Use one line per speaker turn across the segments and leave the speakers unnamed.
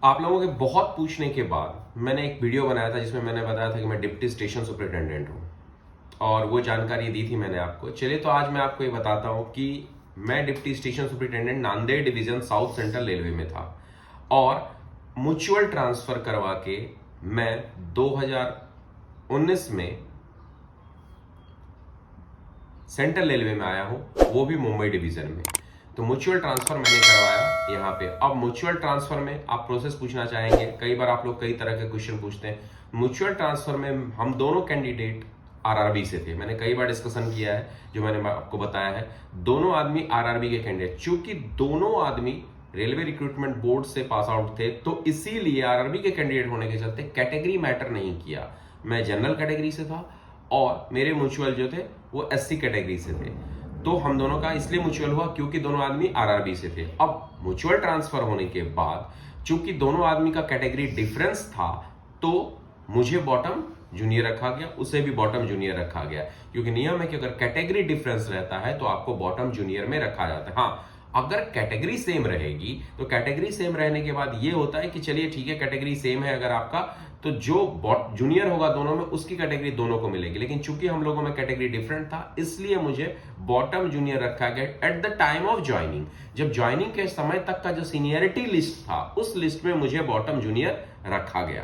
आप लोगों के बहुत पूछने के बाद मैंने एक वीडियो बनाया था जिसमें मैंने बताया था कि मैं डिप्टी स्टेशन सुपरिटेंडेंट हूँ और वो जानकारी दी थी मैंने आपको। चलिए तो आज मैं आपको ये बताता हूँ कि मैं deputy station superintendent Nanded division south central railway में था और म्यूचुअल ट्रांसफर करवा के मैं 2019 में सेंट्रल रेलवे में आया हूँ, वो भी मुंबई डिवीजन में। तो म्यूचुअल ट्रांसफर मैंने करवाया यहाँ पे। अब म्यूचुअल ट्रांसफर में आप प्रोसेस पूछना चाहेंगे, कई बार आप लोग कई तरह के क्वेश्चन पूछते हैं। म्यूचुअल ट्रांसफर में हम दोनों कैंडिडेट आरआरबी से थे, मैंने कई बार डिस्कशन किया है, जो मैंने आपको बताया है। दोनों आदमी आरआरबी के कैंडिडेट, चूंकि दोनों आदमी रेलवे रिक्रूटमेंट बोर्ड से पास आउट थे, तो इसीलिए आरआरबी के कैंडिडेट होने के चलते कैटेगरी मैटर नहीं किया। मैं जनरल कैटेगरी से था और मेरे म्यूचुअल जो थे वो एससी कैटेगरी से थे। तो हम दोनों का इसलिए म्यूचुअल हुआ क्योंकि दोनों आदमी आरआरबी से थे। अब म्यूचुअल ट्रांसफर होने के बाद चूंकि दोनों आदमी का कैटेगरी डिफरेंस था, तो मुझे बॉटम जूनियर रखा गया, उसे भी बॉटम जूनियर रखा गया, क्योंकि नियम है कि अगर कैटेगरी डिफरेंस रहता है तो आपको बॉटम जूनियर में रखा जाता है। हाँ, अगर कैटेगरी सेम रहेगी तो कैटेगरी सेम रहने के बाद ये होता है कि चलिए ठीक है, कैटेगरी सेम है अगर आपका, तो जो जूनियर होगा दोनों में उसकी कैटेगरी दोनों को मिलेगी। लेकिन चूंकि हम लोगों में कैटेगरी डिफरेंट था, इसलिए मुझे बॉटम जूनियर रखा गया at the time of joining. जब ज्वाइनिंग के समय तक का जो सीनियरिटी लिस्ट था, उस लिस्ट में मुझे बॉटम जूनियर रखा गया।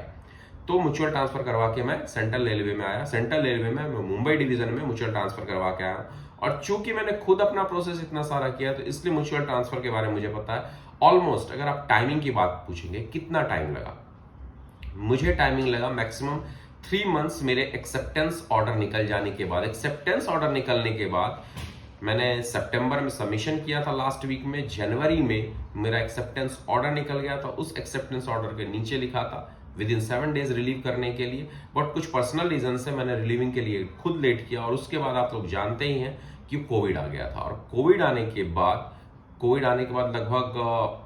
तो म्यूचुअल ट्रांसफर करवा के मैं सेंट्रल रेलवे में आया। सेंट्रल रेलवे में मैं मुंबई डिवीजन में म्यूचुअल ट्रांसफर करवा के आया। और चूंकि मैंने खुद अपना प्रोसेस इतना सारा किया, तो इसलिए म्यूचुअल ट्रांसफर के बारे में मुझे पता है। ऑलमोस्ट अगर आप टाइमिंग की बात पूछेंगे कितना टाइम लगा, मुझे टाइमिंग लगा मैक्सिमम 3 मंथ्स मेरे एक्सेप्टेंस ऑर्डर निकल जाने के बाद। एक्सेप्टेंस ऑर्डर निकलने के बाद मैंने सितंबर में सबमिशन किया था लास्ट वीक में, जनवरी में मेरा एक्सेप्टेंस ऑर्डर निकल गया था। उस एक्सेप्टेंस ऑर्डर के नीचे लिखा था विद इन 7 डेज रिलीव करने के लिए, बट कुछ पर्सनल रीजन से मैंने रिलीविंग के लिए खुद लेट किया। और उसके बाद आप लोग जानते ही हैं कि कोविड आ गया था, और कोविड आने के बाद लगभग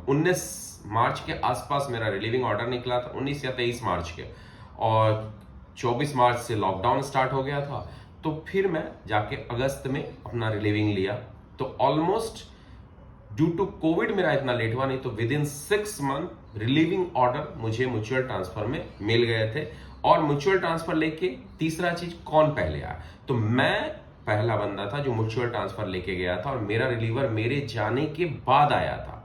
19 मार्च के आसपास मेरा रिलीविंग ऑर्डर निकला था, 19 या 23 मार्च के, और 24 मार्च से लॉकडाउन स्टार्ट हो गया था। तो फिर मैं जाके अगस्त में अपना रिलीविंग लिया। तो ऑलमोस्ट ड्यू टू कोविड मेरा इतना लेट हुआ नहीं, तो with in 6 month relieving order मुझे म्यूचुअल ट्रांसफर में मिल गए थे। और म्यूचुअल ट्रांसफर लेके तीसरा चीज कौन पहले आया, तो मैं पहला बंदा था जो म्यूचुअल ट्रांसफर लेके गया था, और मेरा रिलीवर मेरे जाने के बाद आया था।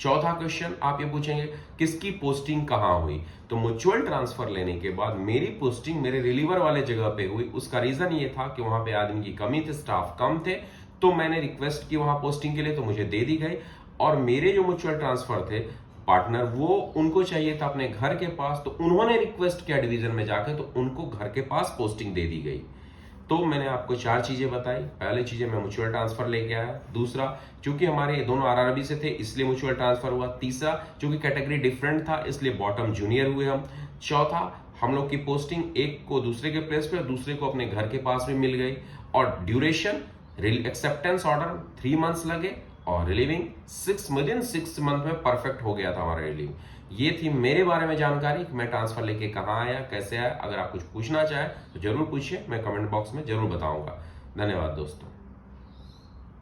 चौथा क्वेश्चन आप ये पूछेंगे किसकी पोस्टिंग कहां हुई, तो म्यूचुअल ट्रांसफर लेने के बाद मेरी पोस्टिंग मेरे रिलीवर वाले जगह पे हुई। उसका रीजन ये था कि वहां पे आदमी की कमी थी, स्टाफ कम थे, तो मैंने रिक्वेस्ट की वहां पोस्टिंग के लिए, तो मुझे दे दी गई। और मेरे जो म्यूचुअल ट्रांसफर थे पार्टनर, वो उनको चाहिए था अपने घर के पास, तो उन्होंने रिक्वेस्ट किया डिवीजन में जाकर, तो उनको घर के पास पोस्टिंग दे दी गई। तो मैंने आपको 4 चीजें बताई। पहली चीजें मैं म्यूचुअल ट्रांसफर लेके आया। दूसरा, चूंकि हमारे दोनों आरआरबी से थे इसलिए म्यूचुअल ट्रांसफर हुआ। तीसरा, चूंकि कैटेगरी डिफरेंट था इसलिए बॉटम जूनियर हुए हम। चौथा, हम लोग की पोस्टिंग एक को दूसरे के प्लेस पे और दूसरे को अपने घर के पास भी मिल गई। और ड्यूरेशन, एक्सेप्टेंस ऑर्डर 3 मंथ्स लगे, और रिलीविंग 6 मंथ में परफेक्ट हो गया था हमारा रिलीविंग। ये थी मेरे बारे में जानकारी कि मैं ट्रांसफर लेके कहाँ आया, कैसे आया। अगर आप कुछ पूछना चाहें तो जरूर पूछिए, मैं कमेंट बॉक्स में जरूर बताऊंगा। धन्यवाद दोस्तों।